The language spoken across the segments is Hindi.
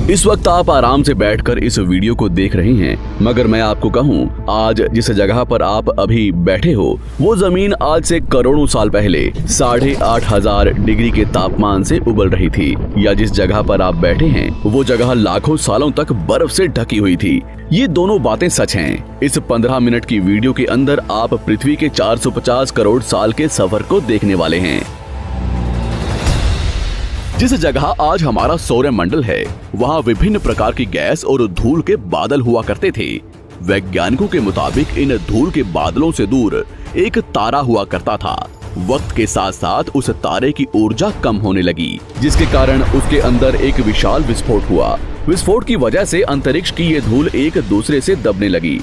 इस वक्त आप आराम से बैठकर इस वीडियो को देख रहे हैं, मगर मैं आपको कहूं, आज जिस जगह पर आप अभी बैठे हो वो जमीन आज से करोड़ों साल पहले 8,500 डिग्री के तापमान से उबल रही थी, या जिस जगह पर आप बैठे हैं वो जगह लाखों सालों तक बर्फ से ढकी हुई थी। ये दोनों बातें सच हैं। इस 15 मिनट की वीडियो के अंदर आप पृथ्वी के 450 करोड़ साल के सफर को देखने वाले हैं। जिस जगह आज हमारा सौरमंडल है, वहाँ विभिन्न प्रकार की गैस और धूल के बादल हुआ करते थे। वैज्ञानिकों के मुताबिक इन धूल के बादलों से दूर एक तारा हुआ करता था। वक्त के साथ साथ उस तारे की ऊर्जा कम होने लगी, जिसके कारण उसके अंदर एक विशाल विस्फोट हुआ। विस्फोट की वजह से अंतरिक्ष की ये धूल एक दूसरे से दबने लगी।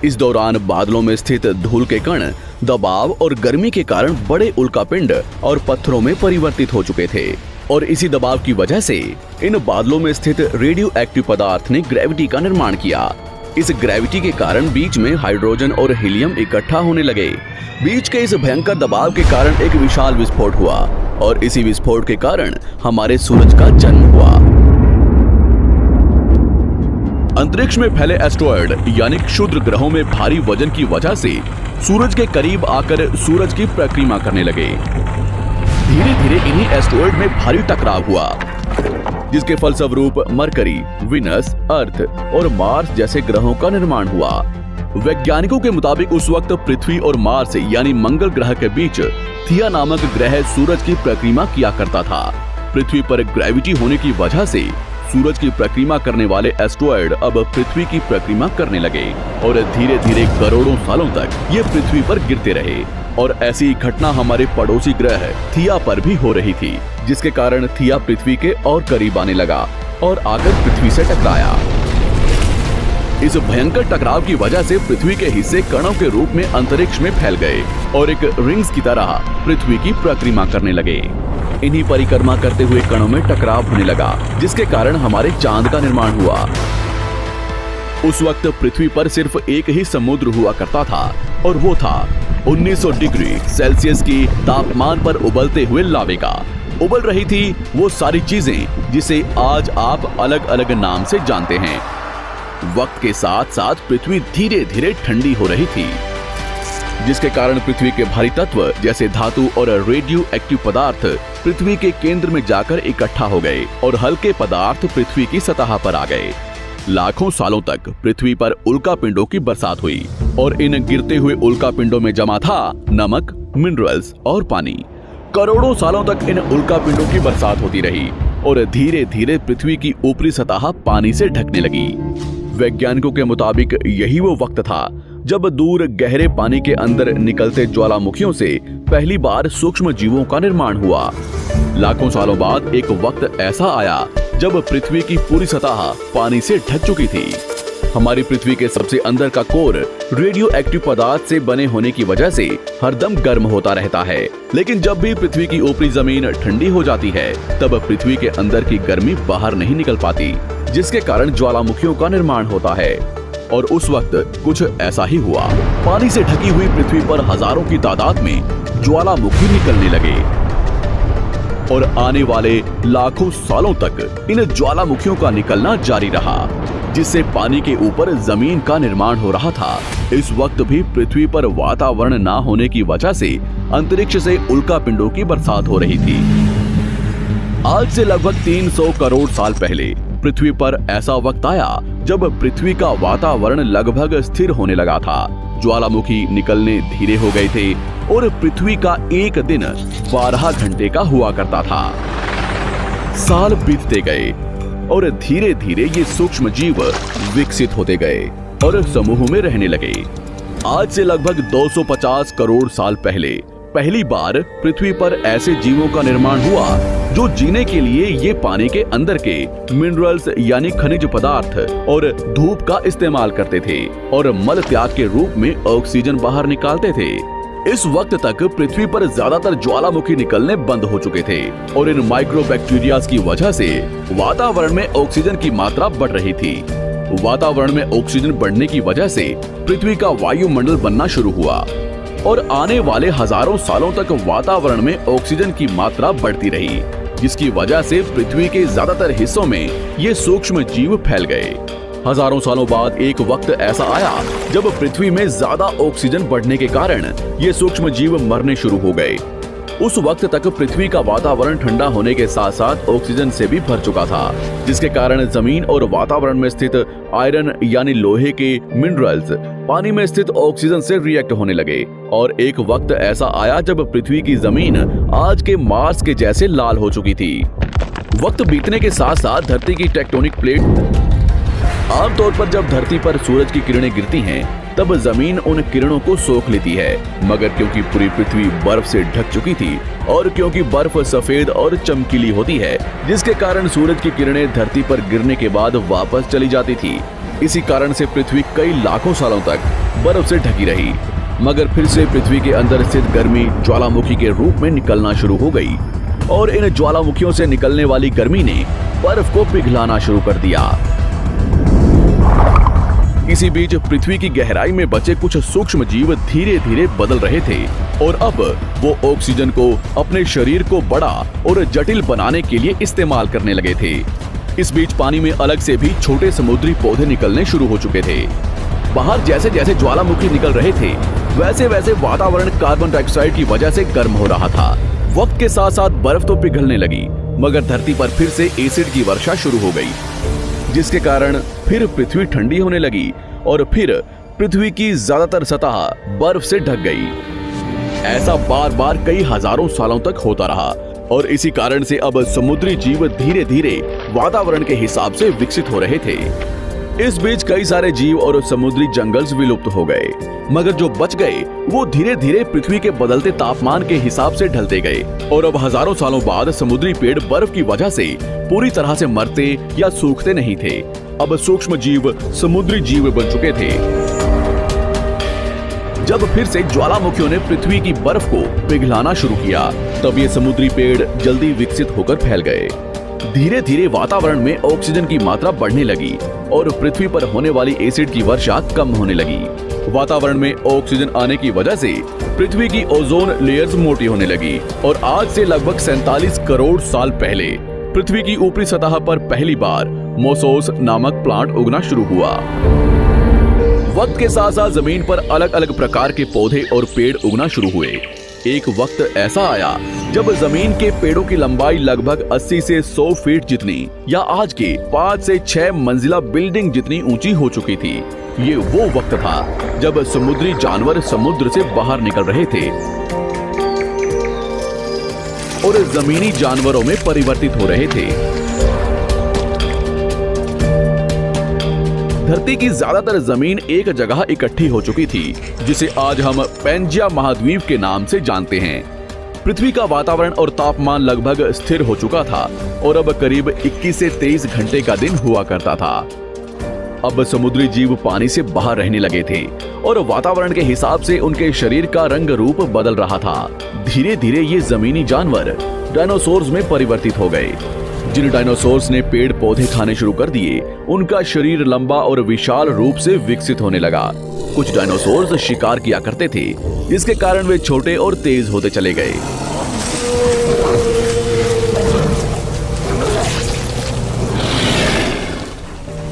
इस दौरान बादलों में स्थित धूल के कण दबाव और गर्मी के कारण बड़े उल्कापिंड और पत्थरों में परिवर्तित हो चुके थे, और इसी दबाव की वजह से इन बादलों में स्थित रेडियो एक्टिव पदार्थ ने ग्रेविटी का निर्माण किया। इस ग्रेविटी के कारण बीच में हाइड्रोजन और हीलियम इकट्ठा होने लगे। बीच के इस भयंकर दबाव के कारण एक विशाल विस्फोट हुआ, और इसी विस्फोट के कारण हमारे सूरज का जन्म हुआ। अंतरिक्ष में फैले एस्टेरॉयड यानी क्षुद्र ग्रहों में भारी वजन की वजह से सूरज के करीब आकर सूरज की परिक्रमा करने लगे। धीरे धीरे इन्हीं एस्टेरॉयड में भारी टकराव हुआ, जिसके फलस्वरूप मरकरी, विनस, अर्थ और मार्स जैसे ग्रहों का निर्माण हुआ। वैज्ञानिकों के मुताबिक उस वक्त पृथ्वी और मार्स यानी मंगल ग्रह के बीच थिया नामक ग्रह सूरज की परिक्रमा किया करता था। पृथ्वी पर ग्रेविटी होने की वजह से सूरज की परिक्रमा करने वाले एस्टेरॉयड अब पृथ्वी की परिक्रमा करने लगे, और धीरे धीरे करोड़ों सालों तक ये पृथ्वी पर गिरते रहे। और ऐसी घटना हमारे पड़ोसी ग्रह थिया पर भी हो रही थी, जिसके कारण थिया पृथ्वी के और करीब आने लगा और आकर पृथ्वी से टकराया। इस भयंकर टकराव की वजह से पृथ्वी के हिस्से कणों के रूप में अंतरिक्ष में फैल गए और एक रिंग्स की तरह पृथ्वी की परिक्रमा करने लगे। इन्हीं परिक्रमा करते हुए कणों में टकराव होने लगा, जिसके कारण हमारे चांद का निर्माण हुआ। उस वक्त पृथ्वी पर सिर्फ एक ही समुद्र हुआ करता था, और वो था 1900 डिग्री सेल्सियस की तापमान पर उबलते हुए लावे का। उबल रही थी वो सारी चीजें जिसे आज आप अलग अलग नाम से जानते हैं। वक्त के साथ साथ पृथ्वी धीरे धीरे ठंडी हो रही थी, जिसके कारण पृथ्वी के भारी तत्व जैसे धातु और रेडियो एक्टिव पदार्थ पृथ्वी के केंद्र में जाकर इकट्ठा हो गए, और हल्के पदार्थ पृथ्वी की सतह पर आ गए। लाखों सालों तक पृथ्वी पर उल्कापिंडों की बरसात हुई, और इन गिरते हुए उल्कापिंडों में जमा था नमक, मिनरल्स और पानी। करोड़ों सालों तक इन उल्कापिंडों की बरसात होती रही, और धीरे धीरे पृथ्वी की ऊपरी सतह पानी से ढकने लगी। वैज्ञानिकों के मुताबिक यही वो वक्त था जब दूर गहरे पानी के अंदर निकलते ज्वालामुखियों से पहली बार सूक्ष्म जीवों का निर्माण हुआ। लाखों सालों बाद एक वक्त ऐसा आया जब पृथ्वी की पूरी सतह पानी से ढक चुकी थी। हमारी पृथ्वी के सबसे अंदर का कोर रेडियो एक्टिव पदार्थ से बने होने की वजह से हरदम गर्म होता रहता है, लेकिन जब भी पृथ्वी की ऊपरी जमीन ठंडी हो जाती है, तब पृथ्वी के अंदर की गर्मी बाहर नहीं निकल पाती, जिसके कारण ज्वालामुखियों का निर्माण होता है। और उस वक्त कुछ ऐसा ही हुआ। पानी से ढकी हुई पृथ्वी पर हजारों की तादाद में ज्वालामुखी निकलने लगे, और आने वाले लाखों सालों तक इन ज्वालामुखियों का निकलना जारी रहा, जिससे पानी के ऊपर जमीन का निर्माण हो रहा था। इस वक्त भी पृथ्वी पर वातावरण ना होने की वजह से अंतरिक्ष से उल्कापिंडों की बरसात हो रही थी। आज से लगभग 300 करोड़ साल पहले पृथ्वी पर ऐसा वक्त आया जब पृथ्वी का वातावरण लगभग स्थिर होने लगा था। ज्वालामुखी निकलने धीरे हो गए थे, और पृथ्वी का एक दिन 12 घंटे का हुआ करता था। साल बीतते गए, और धीरे धीरे ये सूक्ष्म जीव विकसित होते गए और समूह में रहने लगे। आज से लगभग 250 करोड़ साल पहले पहली बार पृथ्वी पर ऐसे जीवों का निर्माण हुआ जो जीने के लिए ये पानी के अंदर के मिनरल्स यानी खनिज पदार्थ और धूप का इस्तेमाल करते थे, और मल त्याग के रूप में ऑक्सीजन बाहर निकालते थे। इस वक्त तक पृथ्वी पर ज्यादातर ज्वालामुखी निकलने बंद हो चुके थे, और इन माइक्रोबैक्टीरिया की वजह से वातावरण में ऑक्सीजन की मात्रा बढ़ रही थी। वातावरण में ऑक्सीजन बढ़ने की वजह से पृथ्वी का वायुमंडल बनना शुरू हुआ, और आने वाले हजारों सालों तक वातावरण में ऑक्सीजन की मात्रा बढ़ती रही। जिसकी वजह से पृथ्वी के ज्यादातर हिस्सों में ये सूक्ष्म जीव फैल गए। हजारों सालों बाद एक वक्त ऐसा आया जब पृथ्वी में ज्यादा ऑक्सीजन बढ़ने के कारण ये सूक्ष्म जीव मरने शुरू हो गए। उस वक्त तक पृथ्वी का वातावरण ठंडा होने के साथ साथ ऑक्सीजन से भी भर चुका था, जिसके कारण जमीन और वातावरण में स्थित आयरन यानी लोहे के मिनरल्स पानी में स्थित ऑक्सीजन से रिएक्ट होने लगे। और एक वक्त ऐसा आया जब पृथ्वी की जमीन आज के मार्स के जैसे लाल हो चुकी थी। वक्त बीतने के साथ साथ धरती की टेक्टोनिक प्लेट, आमतौर पर जब धरती पर सूरज की किरणें गिरती हैं तब जमीन उन किरणों को सोख लेती है, मगर क्योंकि पूरी पृथ्वी बर्फ से ढक चुकी थी और क्योंकि बर्फ सफेद और चमकीली होती है, जिसके कारण सूरज की किरणें धरती पर गिरने के बाद वापस चली जाती थी। इसी कारण से पृथ्वी कई लाखों सालों तक बर्फ से ढकी रही, मगर फिर से पृथ्वी के अंदर स्थित गर्मी ज्वालामुखी के रूप में निकलना शुरू हो गई और इन ज्वालामुखियों से निकलने वाली गर्मी ने बर्फ को पिघलाना शुरू कर दिया। इसी बीच पृथ्वी की गहराई में बचे कुछ सूक्ष्म जीव धीरे धीरे बदल रहे थे और अब वो ऑक्सीजन को अपने शरीर को बड़ा और जटिल बनाने के लिए इस्तेमाल करने लगे थे। इस बीच पानी में अलग से भी छोटे समुद्री पौधे निकलने शुरू हो चुके थे। बाहर जैसे जैसे ज्वालामुखी निकल रहे थे वैसे वैसे वातावरण कार्बन डाइऑक्साइड की वजह से गर्म हो रहा था। वक्त के साथ साथ बर्फ तो पिघलने लगी, मगर धरती पर फिर से एसिड की वर्षा शुरू हो गई, जिसके कारण फिर पृथ्वी ठंडी होने लगी और फिर पृथ्वी की ज्यादातर सतह बर्फ से ढक गई। ऐसा बार बार कई हजारों सालों तक होता रहा और इसी कारण से अब समुद्री जीव धीरे धीरे वातावरण के हिसाब से विकसित हो रहे थे। इस बीच कई सारे जीव और समुद्री जंगल्स विलुप्त हो गए, मगर जो बच गए वो धीरे धीरे पृथ्वी के बदलते तापमान के हिसाब से ढलते गए और अब हजारों सालों बाद समुद्री पेड़ बर्फ की वजह से पूरी तरह से मरते या सूखते नहीं थे। अब सूक्ष्म जीव समुद्री जीव बन चुके थे। जब फिर से ज्वालामुखियों ने पृथ्वी की बर्फ को पिघलाना शुरू किया, तब ये समुद्री पेड़ जल्दी विकसित होकर फैल गए। धीरे धीरे वातावरण में ऑक्सीजन की मात्रा बढ़ने लगी और पृथ्वी पर होने वाली एसिड की वर्षा कम होने लगी। वातावरण में ऑक्सीजन आने की वजह से पृथ्वी की ओजोन लेयर्स मोटी होने लगी और आज से लगभग 47 करोड़ साल पहले पृथ्वी की ऊपरी सतह पर पहली बार मोसोस नामक प्लांट उगना शुरू हुआ। वक्त के साथ साथ जमीन पर अलग अलग प्रकार के पौधे और पेड़ उगना शुरू हुए। एक वक्त ऐसा आया जब जमीन के पेड़ों की लंबाई लगभग 80 से 100 फीट जितनी या आज के 5 से 6 मंजिला बिल्डिंग जितनी ऊंची हो चुकी थी। ये वो वक्त था जब समुद्री जानवर समुद्र से बाहर निकल रहे थे और जमीनी जानवरों में परिवर्तित हो रहे थे। धरती की ज्यादातर जमीन एक जगह इकट्ठी हो चुकी थी, जिसे आज हम पैंजिया महाद्वीप के नाम से जानते हैं। पृथ्वी का वातावरण और तापमान लगभग स्थिर हो चुका था और अब करीब 21 से 23 घंटे का दिन हुआ करता था। अब समुद्री जीव पानी से बाहर रहने लगे थे और वातावरण के हिसाब से उनके शरीर का रंग रूप बदल रहा था। धीरे धीरे ये जमीनी जानवर डायनासोर्स में परिवर्तित हो गए। जिन डायनासोर्स ने पेड़ पौधे खाने शुरू कर दिए, उनका शरीर लंबा और विशाल रूप से विकसित होने लगा। कुछ डायनासोर्स शिकार किया करते थे, जिसके कारण वे छोटे और तेज होते चले गए।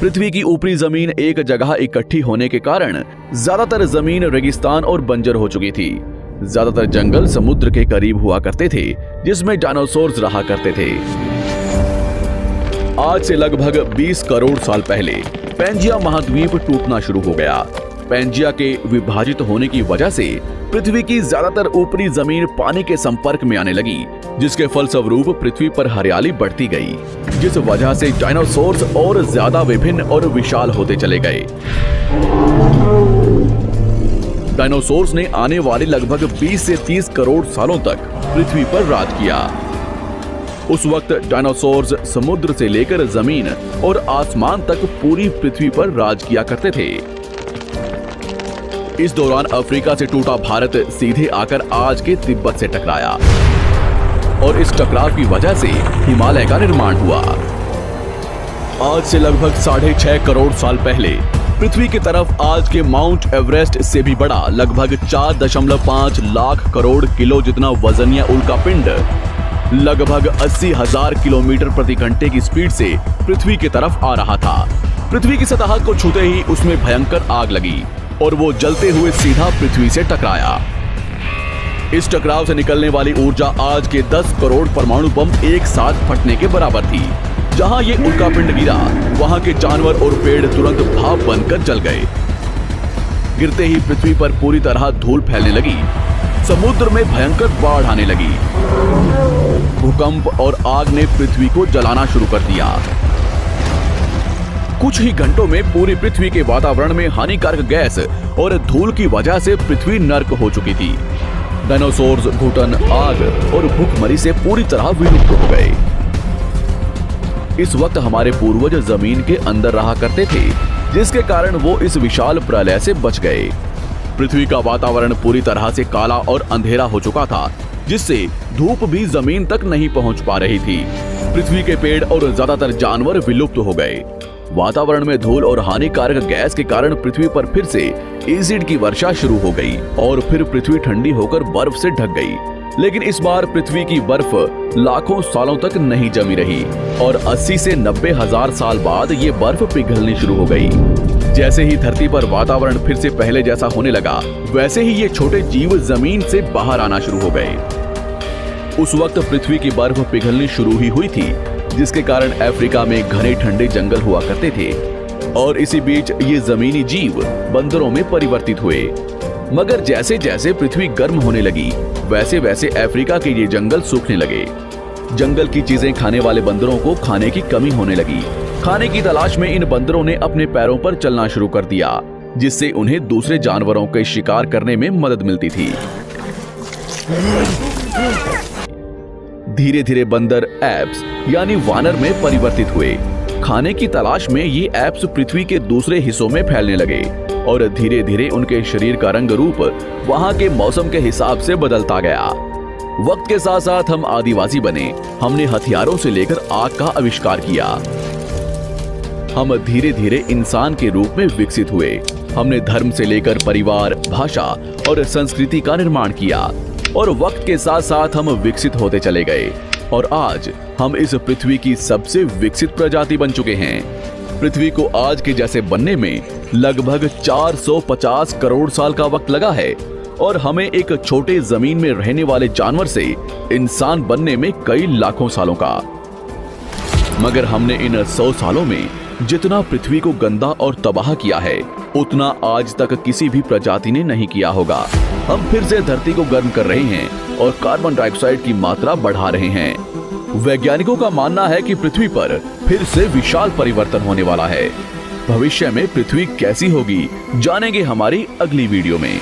पृथ्वी की ऊपरी जमीन एक जगह इकट्ठी होने के कारण ज्यादातर जमीन रेगिस्तान और बंजर हो चुकी थी। ज्यादातर जंगल समुद्र के करीब हुआ करते थे, जिसमें डायनासोर्स रहा करते थे। आज से लगभग 20 करोड़ साल पहले पैंजिया महाद्वीप टूटना शुरू हो गया। पैंजिया के विभाजित होने की वजह से पृथ्वी की ज्यादातर ऊपरी जमीन पानी के संपर्क में आने लगी, जिसके फलस्वरूप पृथ्वी पर हरियाली बढ़ती गई, जिस वजह से डायनासोर्स और ज्यादा विभिन्न और विशाल होते चले गए। डायनासोर्स ने आने वाले लगभग 20 से 30 करोड़ सालों तक पृथ्वी पर राज किया। उस वक्त डायनासोर्स समुद्र से लेकर जमीन और आसमान तक पूरी पृथ्वी पर राज किया करते थे। इस दौरान अफ्रीका से टूटा भारत सीधे आकर आज के तिब्बत से टकराया और इस टकराव की वजह से हिमालय का निर्माण हुआ। आज से लगभग 6.5 करोड़ साल पहले पृथ्वी की तरफ आज के माउंट एवरेस्ट से भी बड़ा लगभग 4.5 लाख करोड़ किलो जितना वजनिया उल्कापिंड लगभग 80,000 किलोमीटर प्रति घंटे की स्पीड से पृथ्वी की तरफ आ रहा था। पृथ्वी की सतह को छूते ही उसमें भयंकर आग लगी और वो जलते हुए सीधा पृथ्वी से टकराया। इस टकराव से निकलने वाली ऊर्जा आज के 10 करोड़ परमाणु बम एक साथ फटने के बराबर थी। जहां ये उल्कापिंड गिरा, वहां के जानवर और पेड़ तुरंत भाप बनकर जल गए। गिरते ही पृथ्वी पर पूरी तरह धूल फैलने लगी। समुद्र में भयंकर बाढ़ आने लगी। भूकंप और आग ने पृथ्वी को जलाना शुरू कर दिया। कुछ ही घंटों में पूरी पृथ्वी के वातावरण में हानिकारक गैस और धूल की वजह से पृथ्वी नर्क हो चुकी थी। डायनासोर्स, घुटन, आग और भूखमरी से पूरी तरह विलुप्त हो गए। इस वक्त हमारे पूर्वज जमीन के अंदर रहा करते थे, जिसके कारण वो इस विशाल प्रलय से बच गए। पृथ्वी का वातावरण पूरी तरह से काला और अंधेरा हो चुका था, जिससे धूप भी जमीन तक नहीं पहुंच पा रही थी। पृथ्वी के पेड़ और ज्यादातर जानवर विलुप्त हो गए। वातावरण में धूल और हानिकारक गैस के कारण पृथ्वी पर फिर से एसिड की वर्षा शुरू हो गई और फिर पृथ्वी ठंडी होकर बर्फ से ढक गई। लेकिन इस बार पृथ्वी की बर्फ लाखों सालों तक नहीं जमी रही और 80 से 90 हजार साल बाद ये बर्फ पिघलनी शुरू हो गई। जैसे ही धरती पर वातावरण फिर से पहले जैसा होने लगा, वैसे ही ये छोटे जीव जमीन से बाहर आना शुरू हो गए। उस वक्त पृथ्वी की बर्फ पिघलनी शुरू ही हुई थी, जिसके कारण अफ्रीका में घने ठंडे जंगल हुआ करते थे और इसी बीच ये जमीनी जीव बंदरों में परिवर्तित हुए। मगर जैसे जैसे पृथ्वी गर्म होने लगी, वैसे वैसे अफ्रीका के ये जंगल सूखने लगे। जंगल की चीजें खाने वाले बंदरों को खाने की कमी होने लगी। खाने की तलाश में इन बंदरों ने अपने पैरों पर चलना शुरू कर दिया, जिससे उन्हें दूसरे जानवरों के शिकार करने में मदद मिलती थी। धीरे धीरे बंदर एप्स यानी वानर में परिवर्तित हुए। खाने की तलाश में ये एप्स पृथ्वी के दूसरे हिस्सों में फैलने लगे और धीरे धीरे उनके शरीर का रंग रूप वहां के मौसम के हिसाब से बदलता गया। वक्त के साथ साथ हम आदिवासी बने। हमने हथियारों से लेकर आग का आविष्कार किया। हम धीरे धीरे इंसान के रूप में विकसित हुए। हमने धर्म से लेकर परिवार, भाषा और संस्कृति का निर्माण किया और वक्त के साथ साथ हम विकसित होते चले गए और आज हम इस पृथ्वी की सबसे विकसित प्रजाति बन चुके हैं। पृथ्वी को आज के जैसे बनने में लगभग 450 करोड़ साल का वक्त लगा है और हमें एक छोटे जमीन में रहने वाले जानवर से इंसान बनने में कई लाखों सालों का। मगर हमने इन 100 सालों में जितना पृथ्वी को गंदा और तबाह किया है, उतना आज तक किसी भी प्रजाति ने नहीं किया होगा। हम फिर से धरती को गर्म कर रहे हैं और कार्बन डाइऑक्साइड की मात्रा बढ़ा रहे हैं। वैज्ञानिकों का मानना है कि पृथ्वी पर फिर से विशाल परिवर्तन होने वाला है। भविष्य में पृथ्वी कैसी होगी, जानेंगे हमारी अगली वीडियो में।